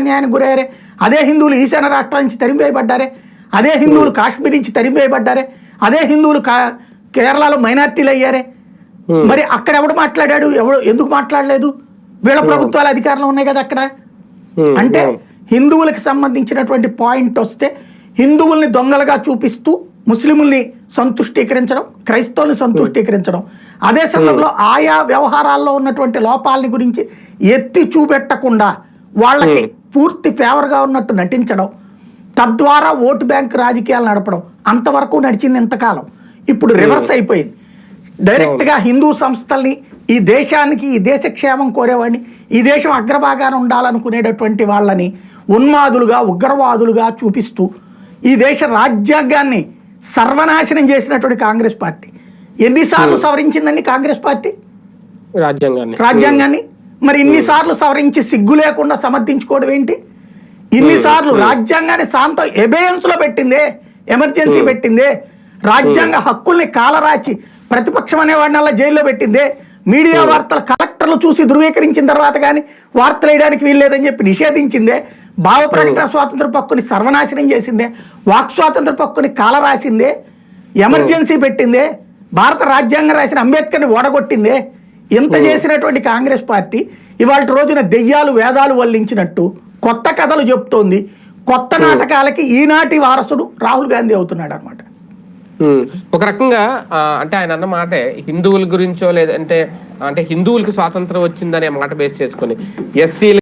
అన్యాయానికి గురయ్యారే, అదే హిందువులు ఈశాన్య రాష్ట్రాల నుంచి తరిమివేయబడ్డారే, అదే హిందువులు కాశ్మీర్ నుంచి తరిమివేయబడ్డారే, అదే హిందువులు కేరళలో మైనార్టీలు అయ్యారే. మరి అక్కడ ఎవడు మాట్లాడాడు, ఎందుకు మాట్లాడలేదు? వీళ్ళ ప్రభుత్వాలు అధికారంలో ఉన్నాయి కదా అక్కడ. అంటే హిందువులకు సంబంధించినటువంటి పాయింట్ వస్తే హిందువుల్ని దొంగలుగా చూపిస్తూ ముస్లింల్ని సంతుష్టీకరించడం, క్రైస్తవుల్ని సంతుష్టీకరించడం, అదే సందర్భంలో ఆయా వ్యవహారాల్లో ఉన్నటువంటి లోపాలని గురించి ఎత్తి చూపెట్టకుండా వాళ్ళకి పూర్తి ఫేవర్గా ఉన్నట్టు నటించడం, తద్వారా ఓటు బ్యాంక్ రాజకీయాలు నడపడం అంతవరకు నడిచింది ఇంతకాలం. ఇప్పుడు రివర్స్ అయిపోయింది. డైరెక్ట్గా హిందూ సంస్థల్ని, ఈ దేశానికి, ఈ దేశ క్షేమం కోరేవాడిని, ఈ దేశం అగ్రభాగాన ఉండాలనుకునేటటువంటి వాళ్ళని ఉన్మాదులుగా, ఉగ్రవాదులుగా చూపిస్తూ ఈ దేశ రాజ్యాంగాన్ని సర్వనాశనం చేసినటువంటి కాంగ్రెస్ పార్టీ ఎన్నిసార్లు సవరించిందండి కాంగ్రెస్ పార్టీ రాజ్యాంగాన్ని? మరి ఇన్నిసార్లు సవరించి సిగ్గు లేకుండా సమర్థించుకోవడం ఏంటి? ఇన్నిసార్లు రాజ్యాంగాన్ని శాంతం ఎబేయన్స్ లో పెట్టిందే, ఎమర్జెన్సీ పెట్టిందే, రాజ్యాంగ హక్కుల్ని కాలరాచి ప్రతిపక్షం అనేవాడిని అలా జైల్లో పెట్టిందే, మీడియా వార్తలు కలెక్టర్లు చూసి ధృవీకరించిన తర్వాత కానీ వార్తలు వేయడానికి వీల్లేదని చెప్పి నిషేధించిందే, భావ ప్రకటన స్వాతంత్ర హక్కుని సర్వనాశనం చేసిందే, వాక్ స్వాతంత్ర హక్కుని కాలరాసిందే, ఎమర్జెన్సీ పెట్టిందే, భారత రాజ్యాంగం రాసిన అంబేద్కర్ని ఓడగొట్టిందే. ఇంత చేసినటువంటి కాంగ్రెస్ పార్టీ ఇవాళ రోజున దెయ్యాలు వేదాలు వల్లించినట్టు కొత్త కథలు చెప్తోంది. కొత్త నాటకాలకి ఈనాటి వారసుడు రాహుల్ గాంధీ అవుతున్నాడు అనమాట. ఒక రకంగా అంటే ఆయన అన్న మాటే హిందువుల గురించో లేదంటే అంటే హిందువులకి స్వాతంత్రం వచ్చిందనే మాట బేస్ చేసుకుని ఎస్సీలు